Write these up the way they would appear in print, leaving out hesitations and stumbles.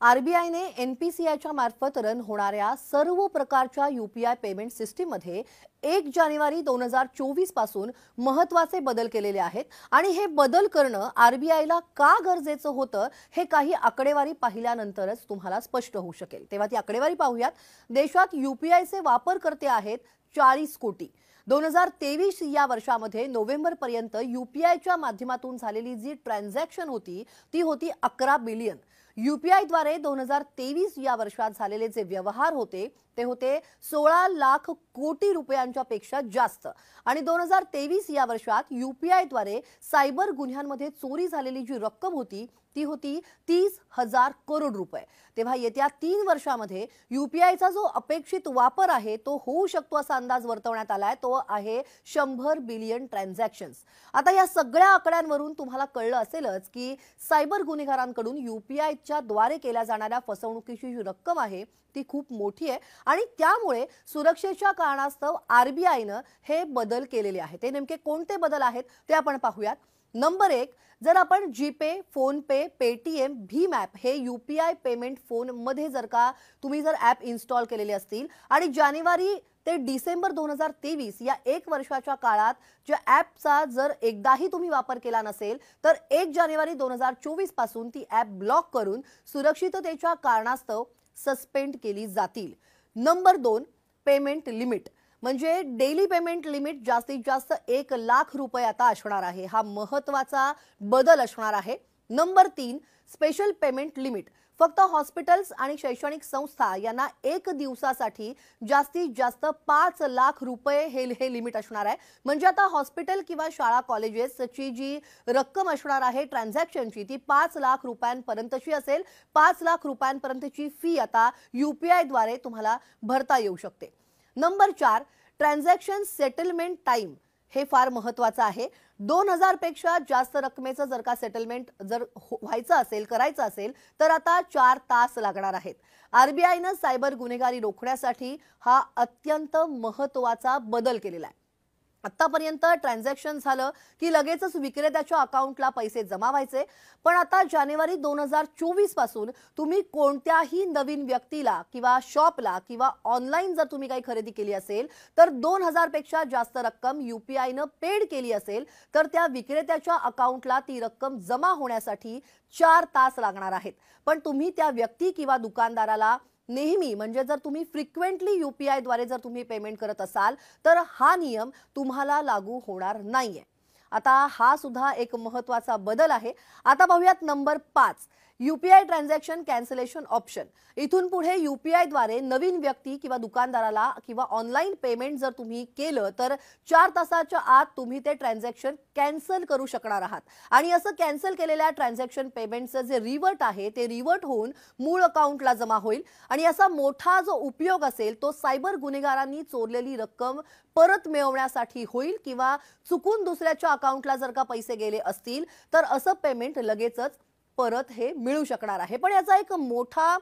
आरबीआयने एनपीसीआयच्या मार्फत रन होणाऱ्या सर्व प्रकारच्या यूपीआय पेमेंट सिस्टीममध्ये 1 जानेवारी 2024 पासून महत्त्वाचे बदल केलेले आहेत आणि हे बदल करणं आरबीआयला का गरजेचं होतं हे काही आकडेवारी पाहिल्यानंतरच तुम्हाला स्पष्ट होऊ शकेल। तेव्हा ती आकडेवारी पाहूयात। देशात यूपीआयचे वापरकर्ते आहेत 40 कोटी। 2023 या वर्षामध्ये नोव्हेंबर पर्यंत यूपीआयच्या माध्यमातून झालेली जी ट्रान्झॅक्शन होती ती होती 11 बिलियन। यूपीआय द्वारे 2023 या वर्षात झालेले जे व्यवहार होते ते होते 16 लाख कोटी रुपयांच्या पेक्षा जास्त आणि 2023 या वर्षात यूपीआय द्वारे सायबर गुन्ह्यांमध्ये चोरी झालेली जी रक्कम होती ती होती 30,000 करोड रुपये। तेव्हा येत्या 3 वर्षांमध्ये यूपीआयचा जो अपेक्षित वापर आहे तो होऊ शकतो असा अंदाज वर्तवण्यात आलाय, तो आहे 100 बिलियन ट्रान्झॅक्शन्स। आता या सगळ्या आकड्यांवरून तुम्हाला कळलं असेलच की सायबर गुन्हेगारांकडून यूपीआयच्या द्वारे केल्या जाणाऱ्या फसवणुकीची जी रक्कम आहे ती खूप मोठी आहे आणि त्यामुळे सुरक्षेच्या कारणास्तव आरबीआयने हे बदल केलेले आहेत। ते नेमके कोणते बदल आहेत ते आपण पाहूयात। नंबर 1, जर आपण GPay, PhonePe, Paytm, Bhim app हे यूपीआय पेमेंट फोन मध्ये जर का तुम्ही जर ॲप इन्स्टॉल केलेले असतील आणि जानेवारी ते डिसेंबर 2023 या 1 वर्षाच्या काळात ज्या ॲपचा जर एकदाही तुम्ही वापर केला नसेल तर 1 जानेवारी 2024 पासून ती ॲप ब्लॉक करून सुरक्षिततेच्या कारणास्तव सस्पेंड केली जातील। नंबर 2, पेमेंट लिमिट म्हणजे डेली पेमेंट लिमिट जास्तीत जास्त 1 लाख रुपये आता असणार आहे। हा महत्त्वाचा बदल असणार आहे। नंबर 3, स्पेशल पेमेंट लिमिट फक्त हॉस्पिटल्स आणि शैक्षणिक संस्था यांना 1 दिवसासाठी जास्तीत जास्त 5 लाख रुपये हे लिमिट असणार आहे। म्हणजे आता हॉस्पिटल किंवा शाळा कॉलेजेसची जी रक्कम असणार आहे ट्रान्झॅक्शनची ती 5 लाख रुपयांपर्यंतची असेल। 5 लाख रुपयांपर्यंतची फी आता यूपीआय द्वारे तुम्हाला भरता येऊ शकते। नंबर 4, ट्रान्झॅक्शन सेटलमेंट टाइम हे फार महत्त्वाचं आहे। 2000 पेक्षा जास्त रकमेचं जर का सेटलमेंट जर व्हायचं असेल करायचं असेल तर आता 4 तास लागणार आहेत। आरबीआयने सायबर गुन्हेगारी रोखण्यासाठी हा अत्यंत महत्त्वाचा बदल केलेला आहे। आतापर्यंत ट्रान्झॅक्शन झालं की लगेचच विक्रेत्याच्या अकाउंटला पैसे जमा व्हायचे, पण आता जानेवारी 2024 पासून तुम्ही कोणत्याही नवीन व्यक्तीला किंवा शॉपला किंवा ऑनलाईन जर तुम्ही काही खरेदी केली असेल तर 2000 पेक्षा जास्त रक्कम यूपीआयने पेड केली असेल तर त्या विक्रेत्याच्या अकाउंटला ती रक्कम जमा होण्यासाठी 4 तास लागणार आहेत। पण तुम्ही त्या व्यक्ती किंवा दुकानदाराला नेहमी म्हणजे जर तुम्ही फ्रिक्वेंटली यूपीआय द्वारे जर तुम्ही पेमेंट करत असाल तर हा नियम तुम्हाला लागू होणार नाहीये। आता हा सुद्धा एक महत्त्वाचा बदल आहे। आता पाहूयात number 5, UPI transaction cancellation option. इथून पुढे यूपीआय द्वारे नवीन व्यक्ती किंवा दुकानदाराला किंवा ऑनलाईन पेमेंट जर तुम्ही केलं तर 4 तासाच्या आत तुम्ही ते ट्रान्झॅक्शन कॅन्सल करू शकणार आहात आणि असं कॅन्सल केलेल्या ट्रान्झॅक्शन पेमेंटचं जे रिव्हर्ट आहे ते रिव्हर्ट होऊन मूळ अकाउंटला जमा होईल आणि असा मोठा जो उपयोग असेल तो सायबर गुन्हेगारांनी चोरलेली रक्कम परत मिळवण्यासाठी होईल किंवा चुकून दुसऱ्याच्या अकाउंटला जर का पैसे गेले असतील तर असं पेमेंट लगेचच परत हे मिळू शकणार आहे। पण याचा एक मोठा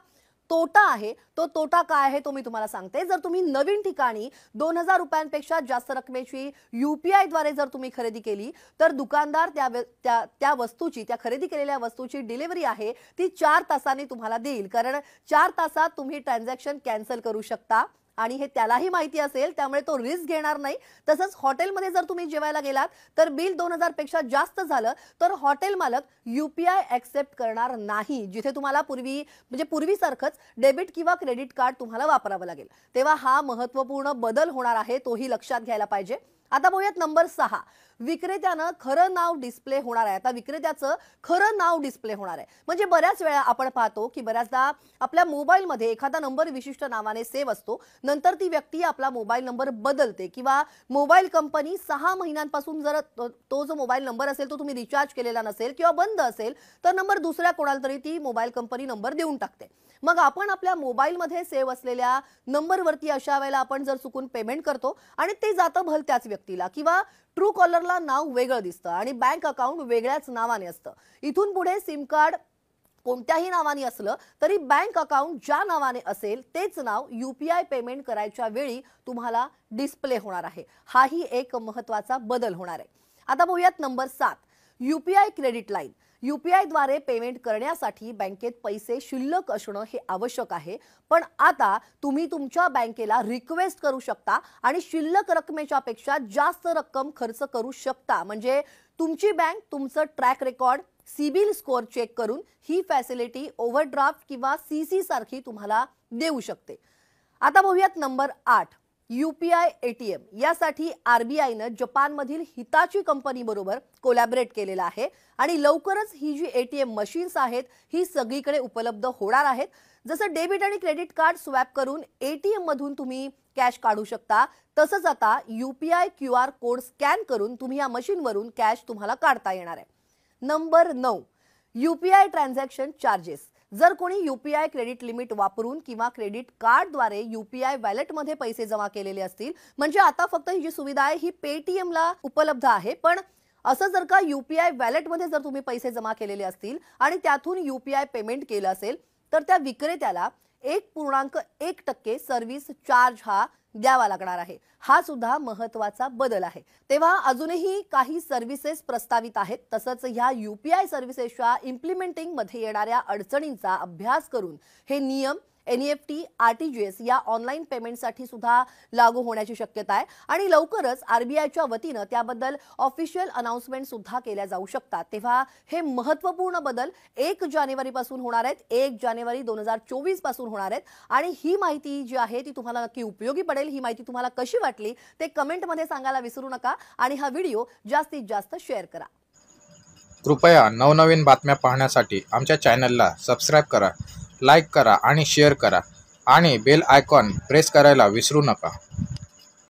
तोटा आहे। तो तोटा काय आहे तो मी तुम्हाला सांगते। जर तुम्ही नवीन ठिकाणी 2000 रुपयांपेक्षा जास्त रकमेची यूपीआय द्वारे जर तुम्ही खरेदी केली तर दुकानदार त्या वस्तूची त्या खरेदी केलेल्या वस्तूची डिलिव्हरी आहे ती 4 तासांनी तुम्हाला देईल, कारण 4 तासात तुम्ही ट्रान्झॅक्शन कॅन्सल करू शकता आणि हे त्यालाही माहिती असेल, त्यामुळे तो रिस्क घेणार नाही। तसंच हॉटेलमध्ये जर तुम्ही जेवायला गेलात तर बिल 2000 पेक्षा जास्त झालं तर हॉटेल मालक यूपीआय ॲक्सेप्ट करणार नाही, जिथे तुम्हाला पूर्वीसारखंच डेबिट किंवा क्रेडिट कार्ड तुम्हाला वापरावं लागेल। तेव्हा हा महत्त्वपूर्ण बदल होणार आहे, तोही लक्षात घ्यायला पाहिजे। आता पाहूयात नंबर 6, विक्रेत्यानं खरं नाव डिस्प्ले होणार आहे। आता विक्रेत्याचं खरं नाव डिस्प्ले होणार आहे। म्हणजे बऱ्याच वेळा आपण पाहतो की बऱ्याचदा आपल्या मोबाईलमध्ये एखादा नंबर विशिष्ट नावाने सेव्ह असतो, नंतर ती व्यक्ती आपला मोबाईल नंबर बदलते किंवा मोबाईल कंपनी 6 महिन्यांपासून जर तो जो मोबाईल नंबर असेल तो तुम्ही रिचार्ज केलेला नसेल किंवा बंद असेल तर नंबर दुसऱ्या कोणाला तरी ती मोबाईल कंपनी नंबर देऊन टाकते। मग आपण आपल्या मोबाईलमध्ये सेव्ह असलेल्या नंबरवरती अशा वेळेला आपण जर चुकून पेमेंट करतो आणि ते जातं भलत्याच व्यक्तीला किंवा ट्रू कॉलरला नाव वेगळं दिसतं आणि बँक अकाउंट वेगळ्याच नावाने असतं। इथून पुढे सिम कार्ड कोणत्याही नावाने असलं तरी बँक अकाउंट ज्या नावाने असेल तेच नाव UPI पेमेंट करायच्या वेळी तुम्हाला डिस्प्ले होणार आहे. हाही एक महत्त्वाचा बदल होणार आहे. आता बघूयात number 7, UPI credit line. UPI द्वारे पेमेंट करण्यासाठी बँकेत पैसे शिल्लक असणं हे आवश्यक आहे, पण आता तुम्ही तुमच्या बँकेला रिक्वेस्ट करू शकता आणि शिल्लक रकमेच्या पेक्षा जास्त रक्कम खर्च करू शकता. म्हणजे तुमची बँक तुमचं track record, CIBIL score check करून ही फॅसिलिटी ओव्हरड्राफ्ट किंवा CC सारखी तुम्हाला देऊ शकते. आता बघूयात नंबर 8, UPI ATM. यासाठी RBIनं जपानमधील हिताची कंपनी बरोबर कोलॅबरेट केलेला आहे आणि लवकरच ही जी ATM मशीन्स आहेत ही सगळीकडे उपलब्ध होणार आहेत. जसं डेबिट आणि क्रेडिट कार्ड स्वॅप करून ATM मधून तुम्ही कॅश काढू शकता, तसंच आता UPI QR कोड स्कॅन करून तुम्ही या मशीनवरून कॅश तुम्हाला काढता येणार आहे. Number 9, UPI transaction charges. जर कोणी UPI क्रेडिट लिमिट वापरून किंवा क्रेडिट कार्डद्वारे UPI वॅलेटमध्ये पैसे जमा केलेले असतील, म्हणजे आता फक्त ही जी सुविधा आहे ही पेटीएमला उपलब्ध आहे, पण असं जर का UPI वॅलेटमध्ये जर तुम्ही पैसे जमा केलेले असतील आणि त्यातून UPI पेमेंट केलं असेल तर त्या विक्रेत्याला 1.1% सर्व्हिस चार्ज हा द्यावा लागणार आहे. हा सुद्धा महत्त्वाचा बदल आहे. तेव्हा अजूनही काही सर्व्हिसेस प्रस्तावित आहेत. तसंच ह्या UPI सर्व्हिसेसच्या इम्प्लिमेंटिंग मध्ये येणाऱ्या अडचणींचा अभ्यास करून हे नियम NEFT, RTGS या ऑनलाईन पेमेंटसाठी सुद्धा लागू होण्याची शक्यता आहे आणि लवकरच RBIच्या वतीनं त्याबद्दल ऑफिशियल अनाउन्समेंट सुद्धा केल्या जाऊ शकतात. तेव्हा हे महत्त्वपूर्ण बदल 1 जानेवारीपासून होणार आहेत, 1 जानेवारी 2024 पासून होणार आहेत आणि ही माहिती जी आहे ती तुम्हाला नक्की उपयोगी पडेल. ही माहिती तुम्हाला कशी वाटली ते कमेंटमध्ये सांगायला विसरू नका आणि हा व्हिडिओ जास्तीत जास्त शेअर करा. कृपया नवनवीन बातम्या पाहण्यासाठी आमच्या चॅनलला सबस्क्राईब करा, लाईक करा आणि शेअर करा आणि बेल आयकॉन प्रेस करायला विसरू नका.